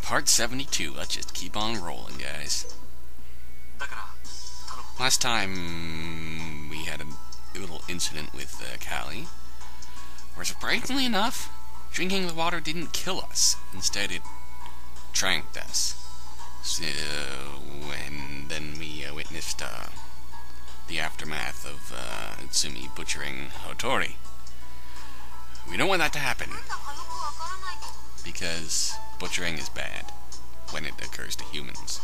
Part 72. Let's just keep on rolling, guys. Last time we had a little incident with Callie, where surprisingly enough, drinking the water didn't kill us. Instead, it tranked us. So, and then we witnessed the aftermath of Utsumi butchering Hotori. We don't want that to happen, because butchering is bad when it occurs to humans.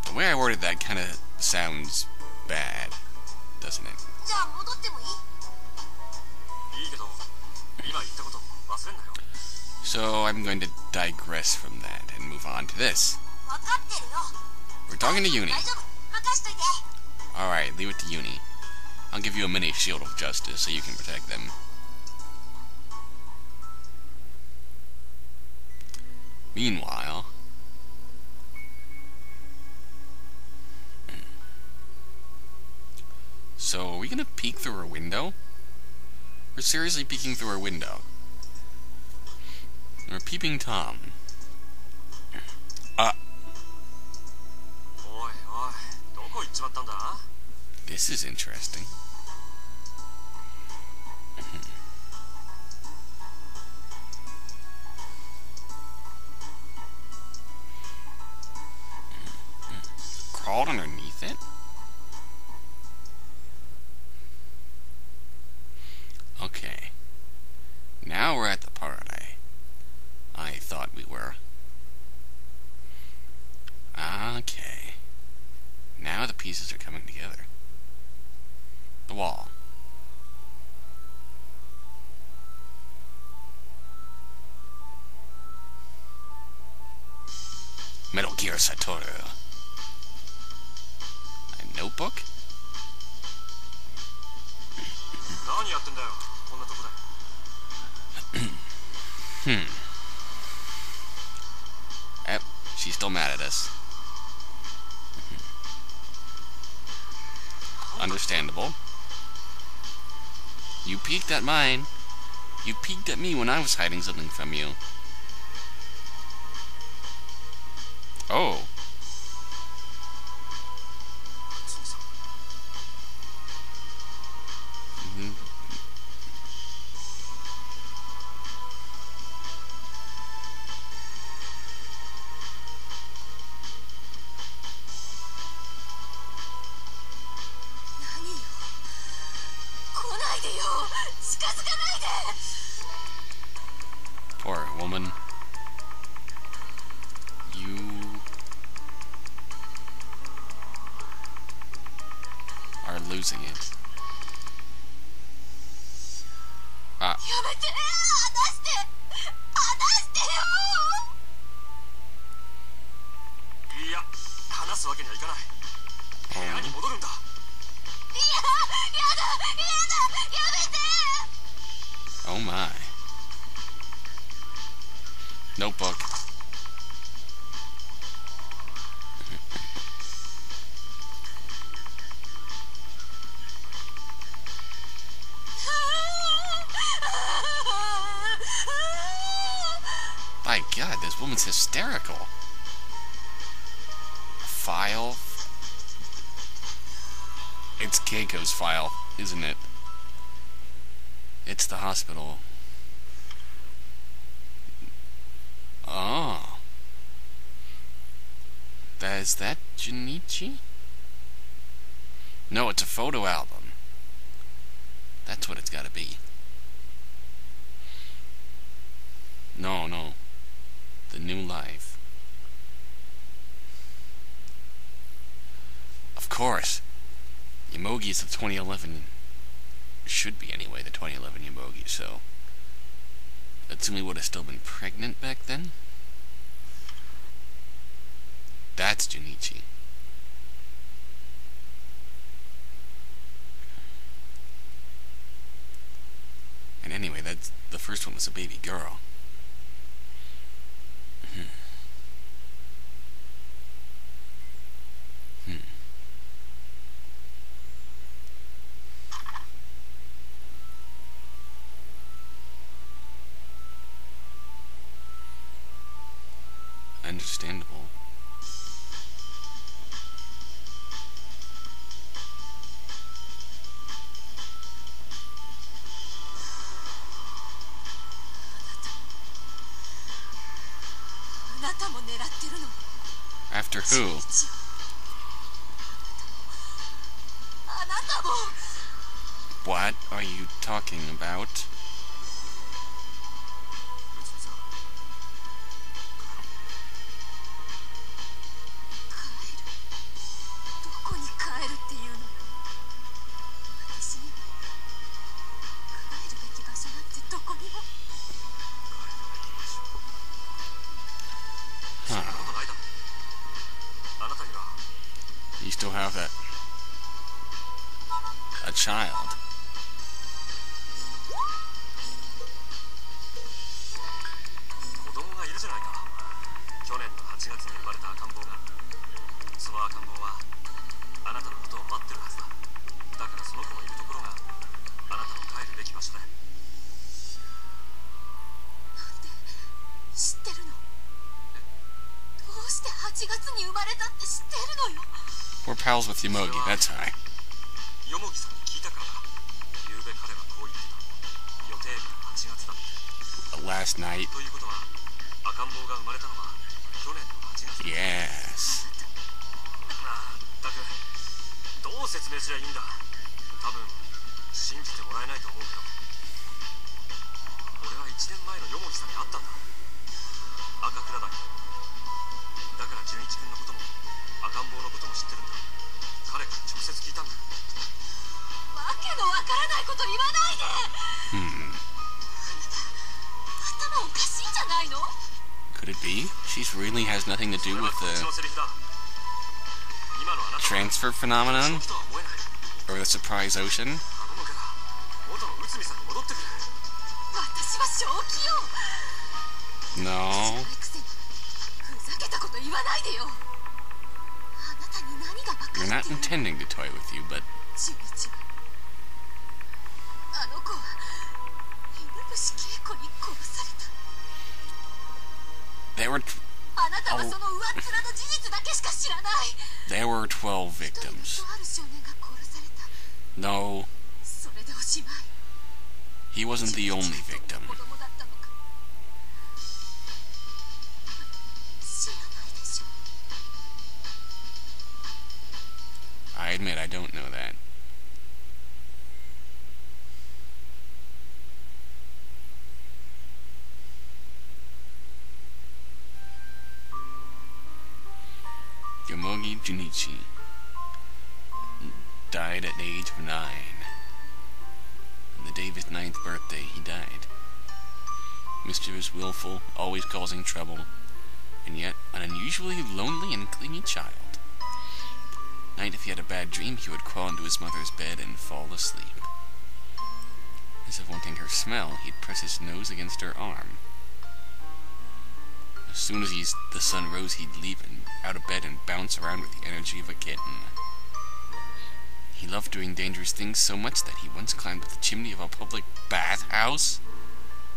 The way I worded that kind of sounds bad, doesn't it? So I'm going to digress from that and move on to this. We're talking to Uni. Alright, leave it to Uni. I'll give you a mini shield of justice so you can protect them. Meanwhile... So, are we gonna peek through her window? We're seriously peeking through her window. We're peeping Tom. This is interesting. Crawled underneath it? Okay. Now we're at the party. I thought we were. Okay. Now the pieces are coming together. The wall. Metal Gear Satoru. A notebook? Yep, she's still mad at us. Understandable. You peeked at mine. You peeked at me when I was hiding something from you. Oh. Poor woman. You are losing it. Ah. Oh my. Notebook. My God, this woman's hysterical. File. It's Keiko's file, isn't it? It's the hospital. Oh. Is that Junichi? No, it's a photo album. That's what it's gotta be. No. The new life. Of course. Yomogi's of 2011. Should be anyway, the 2011 Yomogi, so... Utsumi would have still been pregnant back then? That's Junichi. And anyway, that's the first one was a baby girl. understandable. After who? What are you talking about? You still have that. A child. 子供がいるじゃないか。去年の8月に生まれた赤ん坊が。その赤ん坊はあなたのことを待ってるはずだ。だからその子のいるところがあなたの帰るべき場所だ。なんで知ってるの？どうして8月に生まれたって知ってるのよ。 We're pals with Yomogi, that's high. ヨモギさんに聞いたからだ。昨夜彼はこう言ってた。予定日が8月だって。 Last night. ということは赤ん坊が生まれたのは去年の8月。 Yes. まったくどう説明すりゃいいんだ。多分信じてもらえないと思うけど、俺は1年前のヨモギさんに会ったんだ。赤倉だ。だから純一君のことも赤ん坊のことも知ってるんだ。彼から直接聞いたんだ。わけのわからないこと言わないで。あなた頭おかしいんじゃないの？ Could it be? She really has nothing to do with the transfer phenomenon? Or the surprise ocean? No. You're not intending to toy with you, but... There were 12 victims. No. He wasn't the only victim. I admit I don't know that. Yomogi Junichi died at the age of 9. On the day of his 9th birthday, he died. Mischievous, willful, always causing trouble, and yet an unusually lonely and clingy child. At night, if he had a bad dream, he would crawl into his mother's bed and fall asleep. As if wanting her smell, he'd press his nose against her arm. As soon as the sun rose, he'd leap out of bed and bounce around with the energy of a kitten. He loved doing dangerous things so much that he once climbed up the chimney of a public bathhouse,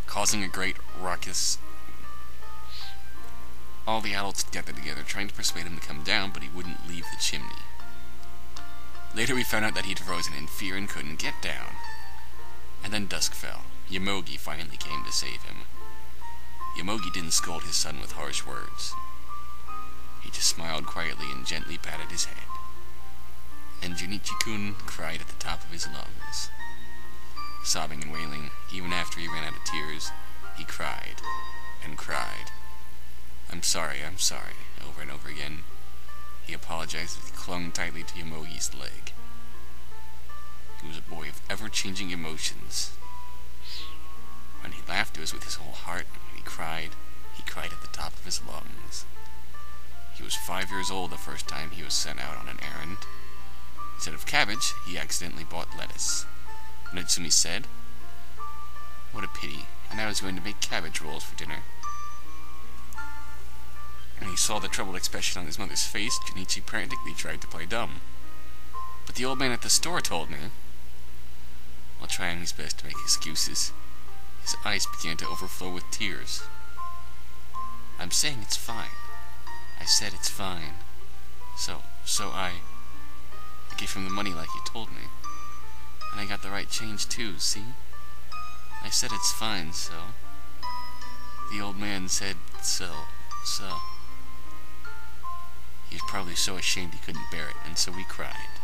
causing a great ruckus. All the adults gathered together, trying to persuade him to come down, but he wouldn't leave the chimney. Later we found out that he'd frozen in fear and couldn't get down. And then dusk fell. Yomogi finally came to save him. Yomogi didn't scold his son with harsh words. He just smiled quietly and gently patted his head. And Junichi-kun cried at the top of his lungs. Sobbing and wailing, even after he ran out of tears, he cried and cried. I'm sorry, over and over again. He apologized as he clung tightly to Yomogi's leg. He was a boy of ever-changing emotions. When he laughed, it was with his whole heart. When he cried at the top of his lungs. He was 5 years old the first time he was sent out on an errand. Instead of cabbage, he accidentally bought lettuce. And Utsumi said, "What a pity, and I was going to make cabbage rolls for dinner." When he saw the troubled expression on his mother's face, Junichi practically tried to play dumb. But the old man at the store told me, while trying his best to make excuses, his eyes began to overflow with tears. I'm saying it's fine. I said it's fine. So I gave him the money like you told me. And I got the right change too, see? I said it's fine, so. The old man said so. He was probably so ashamed he couldn't bear it, and so he cried.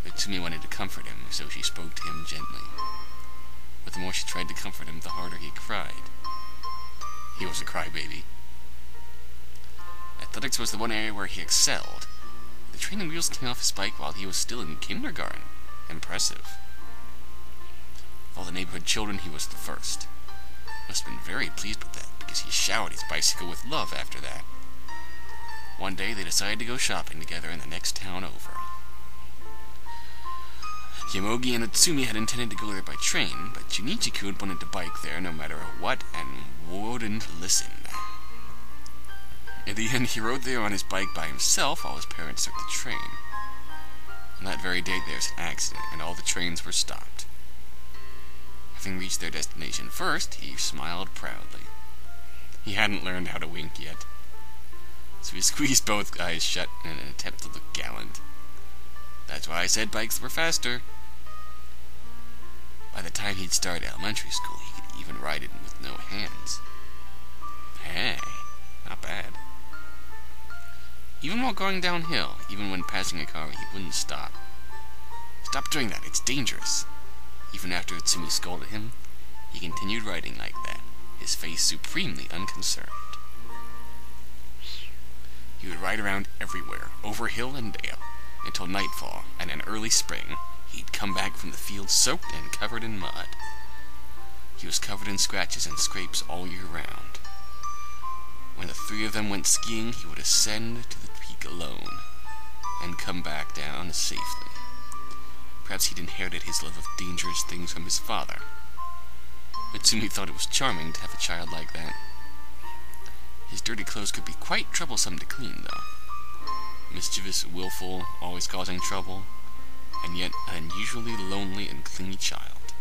Utsumi wanted to comfort him, so she spoke to him gently. But the more she tried to comfort him, the harder he cried. He was a crybaby. Athletics was the one area where he excelled. The training wheels came off his bike while he was still in kindergarten. Impressive. Of all the neighborhood children, he was the first. Must have been very pleased with that, because he showered his bicycle with love after that. One day, they decided to go shopping together in the next town over. Yomogi and Utsumi had intended to go there by train, but Junichi-kun wanted to bike there no matter what and wouldn't listen. In the end, he rode there on his bike by himself while his parents took the train. On that very day, there was an accident, and all the trains were stopped. Having reached their destination first, he smiled proudly. He hadn't learned how to wink yet, so he squeezed both eyes shut in an attempt to look gallant. That's why I said bikes were faster. By the time he'd started elementary school, he could even ride it with no hands. Hey, not bad. Even while going downhill, even when passing a car, he wouldn't stop. Stop doing that, it's dangerous. Even after Utsumi scolded him, he continued riding like that, his face supremely unconcerned. He would ride around everywhere, over hill and dale, until nightfall, and in early spring, he'd come back from the field soaked and covered in mud. He was covered in scratches and scrapes all year round. When the three of them went skiing, he would ascend to the peak alone, and come back down safely. Perhaps he'd inherited his love of dangerous things from his father. Utsumi thought it was charming to have a child like that. His dirty clothes could be quite troublesome to clean, though. Mischievous, willful, always causing trouble, and yet an unusually lonely and clingy child.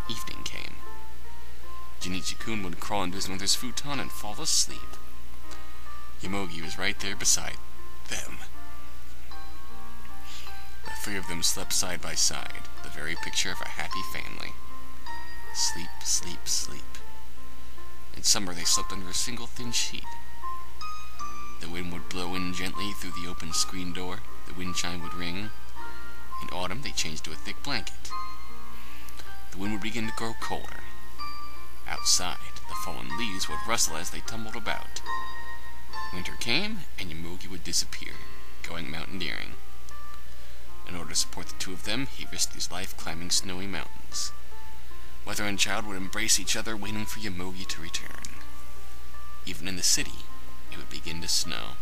Evening came. Junichi-kun would crawl into his mother's futon and fall asleep. Yomogi was right there beside them. The three of them slept side by side, the very picture of a happy family. Sleep, sleep, sleep. In summer they slept under a single thin sheet. The wind would blow in gently through the open screen door, the wind chime would ring. In autumn they changed to a thick blanket. The wind would begin to grow colder. Outside, the fallen leaves would rustle as they tumbled about. Winter came, and Yomogi would disappear, going mountaineering. In order to support the two of them, he risked his life climbing snowy mountains. Mother and child would embrace each other, waiting for Yomogi to return. Even in the city, it would begin to snow.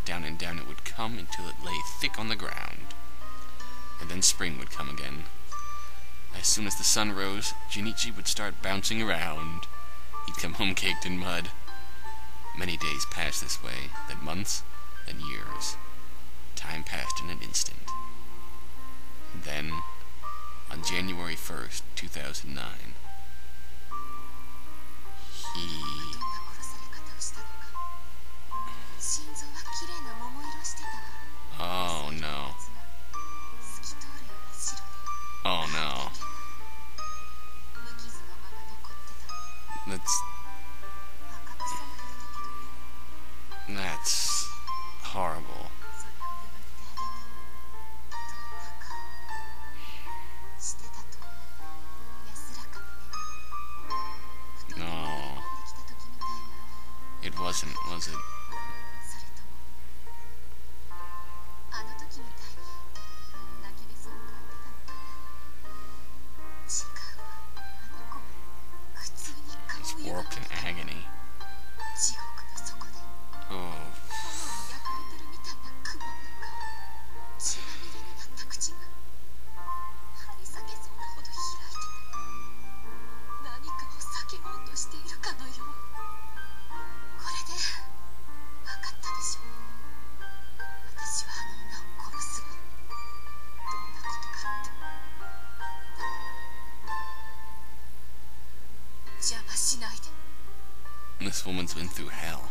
Down and down it would come until it lay thick on the ground. And then spring would come again. As soon as the sun rose, Junichi would start bouncing around. He'd come home caked in mud. Many days passed this way, then months, then years. Time passed in an instant. And then, on January 1st, 2009, Oh no. Oh no. That's horrible. No. It wasn't, was it? It's warped in agony. Oh. This woman's been through hell.